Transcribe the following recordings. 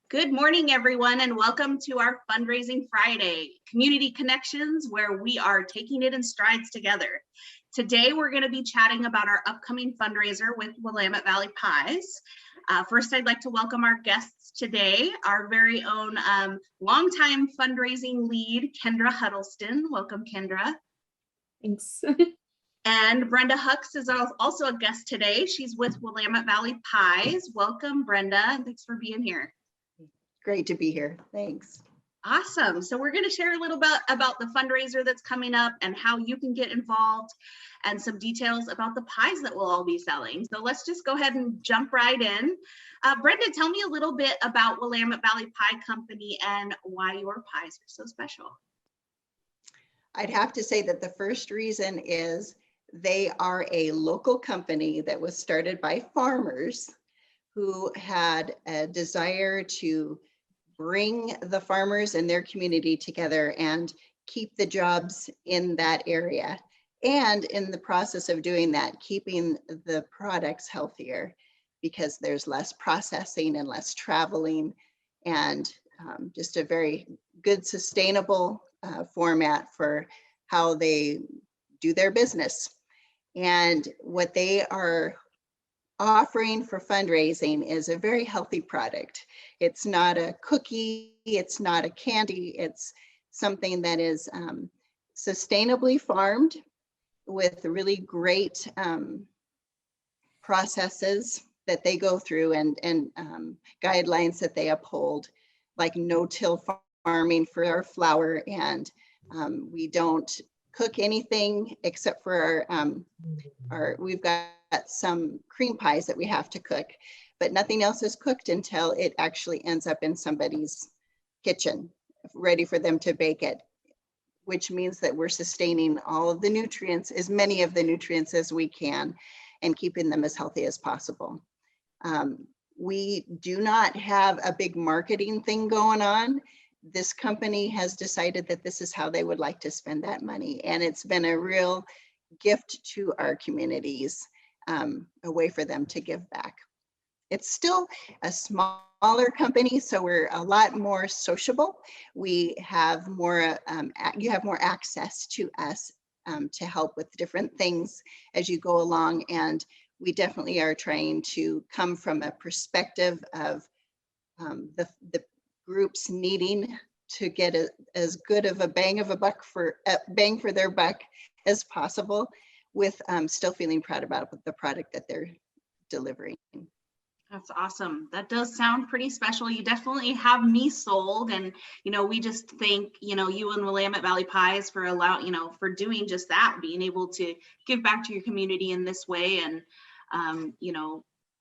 Good morning, everyone, and welcome to our Fundraising Friday, Community Connections, where we are taking it in strides together. Today, we're going to be chatting about our upcoming fundraiser with Willamette Valley Pies. First, I'd like to welcome our guests today, our very own longtime fundraising lead, Kendra Huddleston. Welcome, Kendra. Thanks. And Brenda Hux is also a guest today. She's with Willamette Valley Pies. Welcome, Brenda, and thanks for being here. Great to be here. Thanks. Awesome. So we're going to share a little bit about the fundraiser that's coming up and how you can get involved and some details about the pies that we'll all be selling. So let's just go ahead and jump right in. Brenda, tell me a little bit about Willamette Valley Pie Company and why your pies are so special. I'd have to say that the first reason is they are a local company that was started by farmers who had a desire to bring the farmers and their community together and keep the jobs in that area. And in the process of doing that, keeping the products healthier because there's less processing and less traveling and just a very good sustainable format for how they do their business. And what they are offering for fundraising is a very healthy product. It's not a cookie, it's not a candy, it's something that is sustainably farmed with really great processes that they go through and guidelines that they uphold, like no-till farming for our flour, and we don't cook anything except for we've got some cream pies that we have to cook, but nothing else is cooked until it actually ends up in somebody's kitchen, ready for them to bake it, which means that we're sustaining all of the nutrients, as many of the nutrients as we can, and keeping them as healthy as possible. We do not have a big marketing thing going on. This company has decided that this is how they would like to spend that money. And it's been a real gift to our communities, a way for them to give back. It's still a smaller company, so we're a lot more sociable. We have more, you have more access to us to help with different things as you go along. And we definitely are trying to come from a perspective of the groups needing to get as good of a bang for their buck as possible, with still feeling proud about the product that they're delivering. That's awesome. That does sound pretty special. You definitely have me sold, and we just thank you and Willamette Valley Pies for for doing just that, being able to give back to your community in this way, and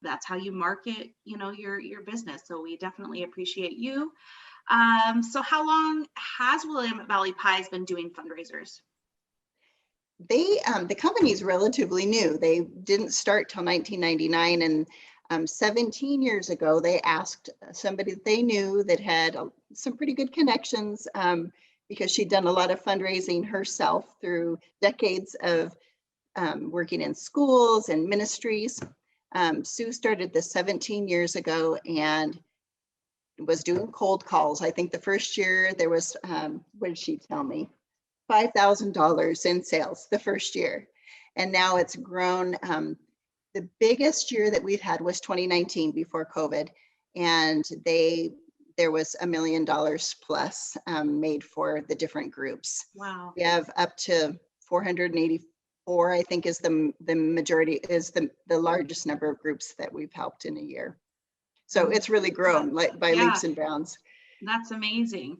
that's how you market your business. So we definitely appreciate you. So how long has Willamette Valley Pies been doing fundraisers? The company is relatively new. They didn't start till 1999, and 17 years ago, they asked somebody that they knew that had some pretty good connections, because she'd done a lot of fundraising herself through decades of working in schools and ministries. Sue started this 17 years ago and was doing cold calls. I think the first year there was, what did she tell me? $5,000 in sales the first year. And now it's grown. The biggest year that we've had was 2019 before COVID. And there was $1 million plus made for the different groups. Wow. We have up to 484, I think is the majority, is the largest number of groups that we've helped in a year. So it's really grown by leaps and bounds. That's amazing.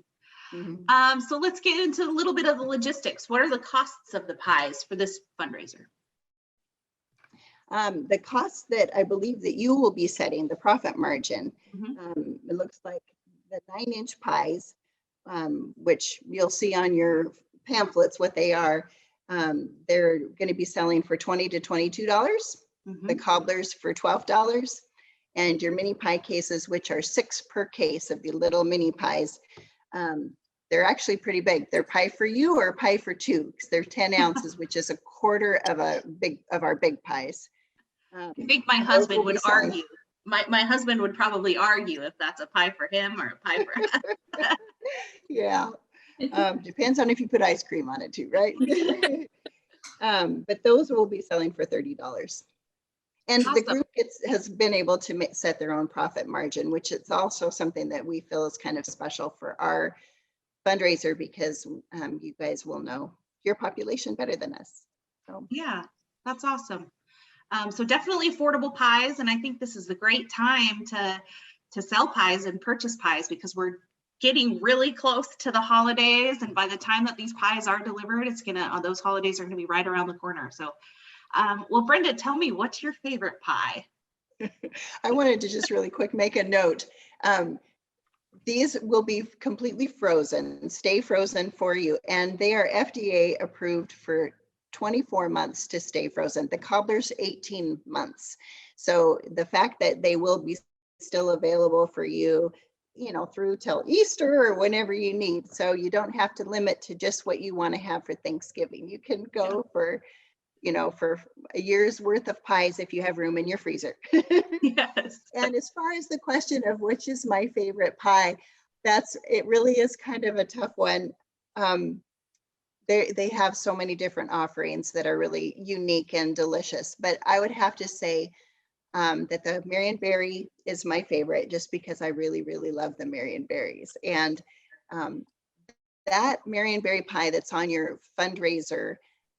Mm-hmm. So let's get into a little bit of the logistics. What are the costs of the pies for this fundraiser? The costs that I believe that you will be setting, the profit margin, it looks like the 9-inch pies, which you'll see on your pamphlets what they are. They're going to be selling for $20 to $22. The cobblers for $12. And your mini pie cases, which are 6 per case of the little mini pies, they're actually pretty big. They're pie for you or pie for two, because they're 10 ounces, which is a quarter of our big pies. I think my husband would argue My husband would probably argue if that's a pie for him or a pie for us. Yeah. Depends on if you put ice cream on it too, right? But those will be selling for $30. And the Awesome. group has been able to set their own profit margin, which is also something that we feel is kind of special for our fundraiser, because you guys will know your population better than us. So. Yeah, that's awesome. So definitely affordable pies. And I think this is a great time to sell pies and purchase pies, because we're getting really close to the holidays. And by the time that these pies are delivered, those holidays are gonna be right around the corner. So, well, Brenda, tell me, what's your favorite pie? I wanted to just really quick make a note. These will be completely frozen, stay frozen for you. And they are FDA approved for 24 months to stay frozen. The cobbler's 18 months. So the fact that they will be still available for you, through till Easter or whenever you need. So you don't have to limit to just what you want to have for Thanksgiving. You can go for a year's worth of pies if you have room in your freezer. Yes. And as far as the question of which is my favorite pie, it really is kind of a tough one. They have so many different offerings that are really unique and delicious, but I would have to say that the Marionberry is my favorite, just because I really, really love the Marionberries. And that Marionberry pie that's on your fundraiser,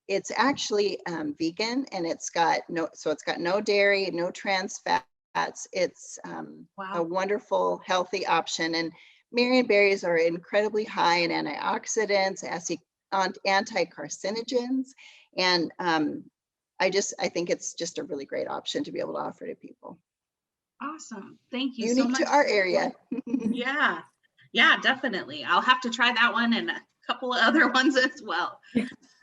it's actually vegan, and it's got no dairy, no trans fats. It's Wow. a wonderful, healthy option. And Marionberries are incredibly high in antioxidants, anti-carcinogens, and I think it's just a really great option to be able to offer to people. Awesome. Thank you so Unique much. to our area. Yeah. Yeah, definitely. I'll have to try that one and a couple of other ones as well.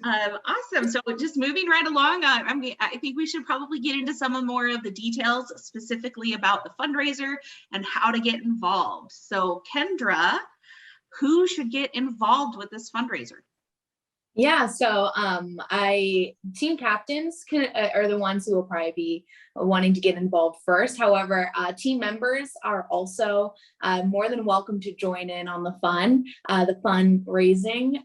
Awesome. So just moving right along, I think we should probably get into some more of the details specifically about the fundraiser and how to get involved. So Kendra, who should get involved with this fundraiser? Yeah, so team captains are the ones who will probably be wanting to get involved first. However, team members are also more than welcome to join in on the fundraising.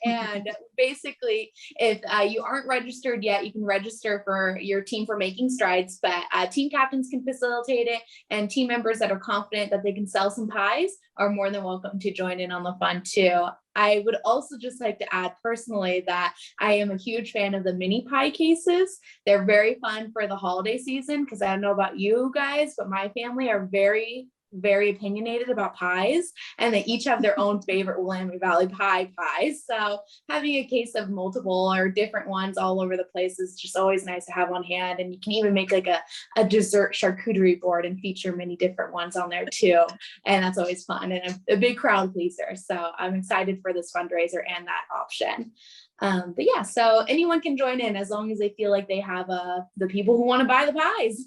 And basically, if you aren't registered yet, you can register for your team for Making Strides, but team captains can facilitate it, and team members that are confident that they can sell some pies are more than welcome to join in on the fun too. I would also just like to add personally that I am a huge fan of the mini pie cases. They're very fun for the holiday season, because I don't know about you guys, but my family are very, very opinionated about pies, and they each have their own favorite Willamette Valley Pie pies. So having a case of multiple or different ones all over the place is just always nice to have on hand. And you can even make like a dessert charcuterie board and feature many different ones on there too. And that's always fun and a big crowd pleaser. So I'm excited for this fundraiser and that option. But yeah, so anyone can join in as long as they feel like they have the people who want to buy the pies.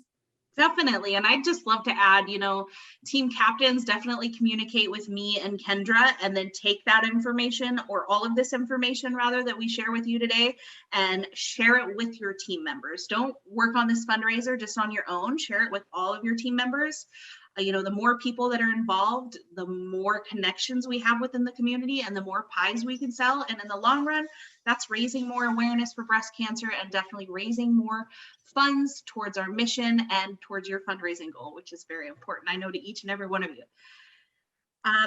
Definitely. And I'd just love to add, team captains definitely communicate with me and Kendra, and then take that information, or all of this information rather, that we share with you today, and share it with your team members. Don't work on this fundraiser just on your own. Share it with all of your team members. The more people that are involved, the more connections we have within the community, and the more pies we can sell. And in the long run, that's raising more awareness for breast cancer, and definitely raising more funds towards our mission and towards your fundraising goal, which is very important, I know, to each and every one of you.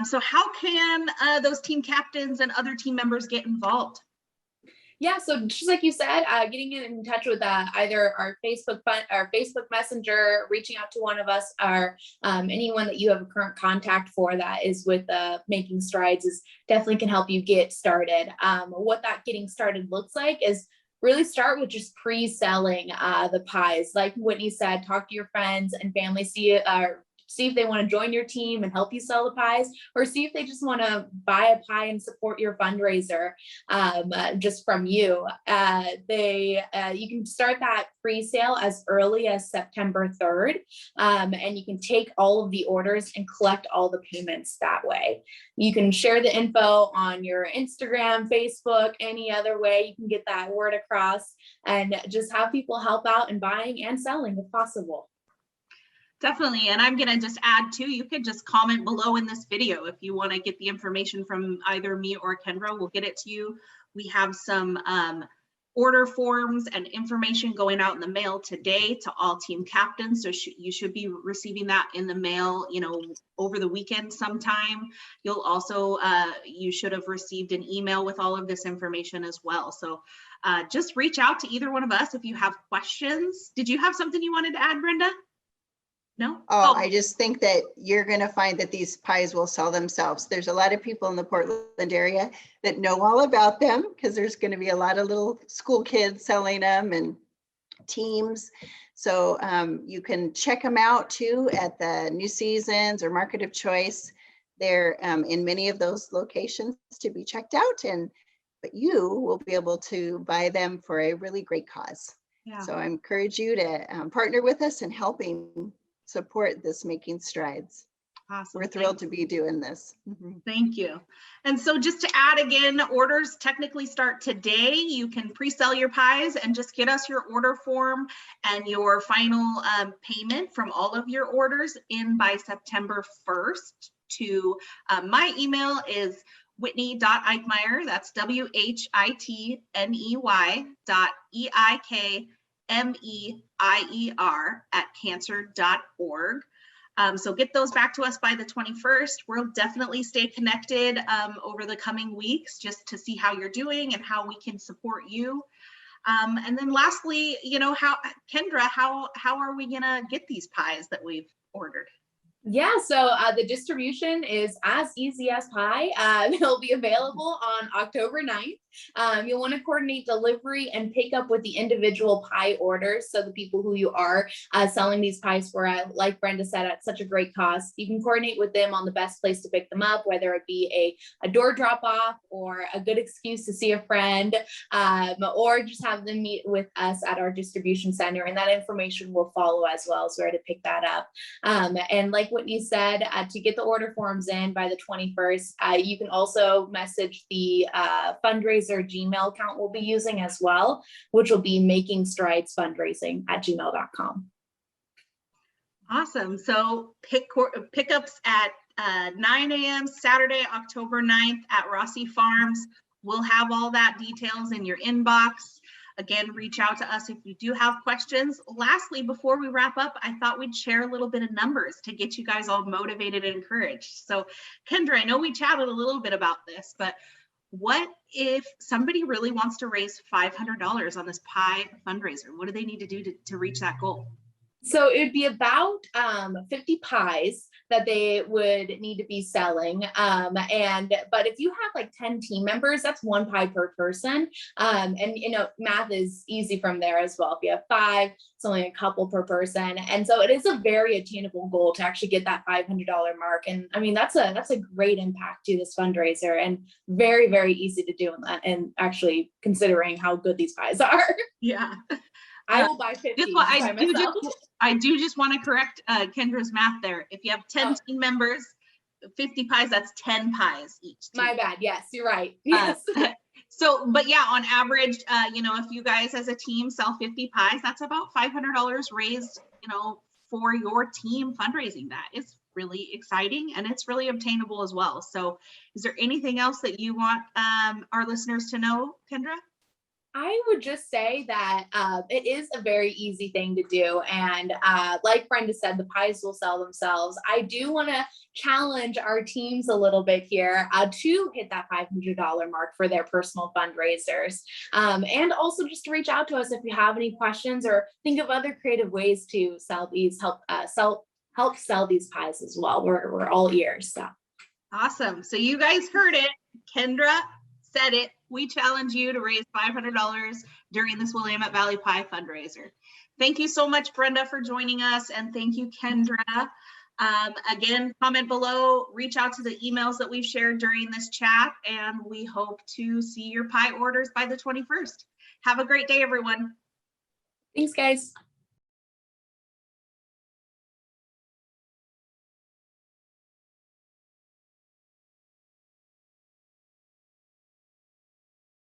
So how can those team captains and other team members get involved? Yeah, so just like you said, getting in touch with either our Facebook Messenger, reaching out to one of us, or anyone that you have a current contact for that is with Making Strides is definitely can help you get started. What that getting started looks like is really start with just pre-selling the pies. Like Whitney said, talk to your friends and family, see if they want to join your team and help you sell the pies, or see if they just want to buy a pie and support your fundraiser just from you. You can start that pre-sale as early as September 3rd, and you can take all of the orders and collect all the payments that way. You can share the info on your Instagram, Facebook, any other way you can get that word across, and just have people help out in buying and selling if possible. Definitely. And I'm going to just add too, you could just comment below in this video if you want to get the information from either me or Kendra. We'll get it to you. We have some order forms and information going out in the mail today to all team captains. So you should be receiving that in the mail, you know, over the weekend sometime. You'll also, you should have received an email with all of this information as well. So just reach out to either one of us if you have questions. Did you have something you wanted to add, Brenda? No? Oh, I just think that you're going to find that these pies will sell themselves. There's a lot of people in the Portland area that know all about them because there's going to be a lot of little school kids selling them and teams. So you can check them out too at the New Seasons or Market of Choice. They're in many of those locations to be checked out, but you will be able to buy them for a really great cause. Yeah. So I encourage you to partner with us in helping support this Making Strides. Awesome. We're thrilled to be doing this. Thank you. And so just to add again, orders technically start today. You can pre-sell your pies and just get us your order form and your final payment from all of your orders in by September 1st to my email is Whitney.Eichmeyer. That's WHITNEY.EIKMEIER@cancer.org. So get those back to us by the 21st. We'll definitely stay connected over the coming weeks just to see how you're doing and how we can support you. And then lastly, you know, Kendra, how are we gonna get these pies that we've ordered? Yeah, so the distribution is as easy as pie. It'll be available on October 9th. You'll want to coordinate delivery and pick up with the individual pie orders. So the people who you are selling these pies for, like Brenda said, at such a great cost, you can coordinate with them on the best place to pick them up, whether it be a door drop off or a good excuse to see a friend, or just have them meet with us at our distribution center. And that information will follow as well, so where to pick that up. And like Whitney said, to get the order forms in by the 21st, you can also message the fundraiser Gmail account we'll be using as well, which will be makingstridesfundraising@gmail.com. Awesome. So pickups at 9 a.m. Saturday, October 9th at Rossi Farms. We'll have all that details in your inbox. Again, reach out to us if you do have questions. Lastly, before we wrap up, I thought we'd share a little bit of numbers to get you guys all motivated and encouraged. So Kendra, I know we chatted a little bit about this, but what if somebody really wants to raise $500 on this pie fundraiser? What do they need to do to reach that goal? So it would be about 50 pies that they would need to be selling. But if you have like 10 team members, that's one pie per person. And you know, math is easy from there as well. If you have 5, it's only a couple per person. And so it is a very attainable goal to actually get that $500 mark. And I mean, that's a great impact to this fundraiser and very, very easy to do in that. And actually considering how good these pies are. Yeah. I will buy 50 by myself. I do just want to correct Kendra's math there. If you have 10 team members, 50 pies, that's 10 pies each team. My bad. Yes, you're right. Yes. But yeah, on average, you know, if you guys as a team sell 50 pies, that's about $500 raised, you know, for your team fundraising. That is really exciting and it's really obtainable as well. So is there anything else that you want our listeners to know, Kendra? I would just say that it is a very easy thing to do. And like Brenda said, the pies will sell themselves. I do want to challenge our teams a little bit here to hit that $500 mark for their personal fundraisers. And also just to reach out to us if you have any questions or think of other creative ways to sell these, help sell these pies as well. We're all ears. So. Awesome. So you guys heard it. Kendra said it. We challenge you to raise $500 during this Willamette Valley Pie fundraiser. Thank you so much, Brenda, for joining us. And thank you, Kendra. Again, comment below, reach out to the emails that we've shared during this chat, and we hope to see your pie orders by the 21st. Have a great day, everyone. Thanks, guys.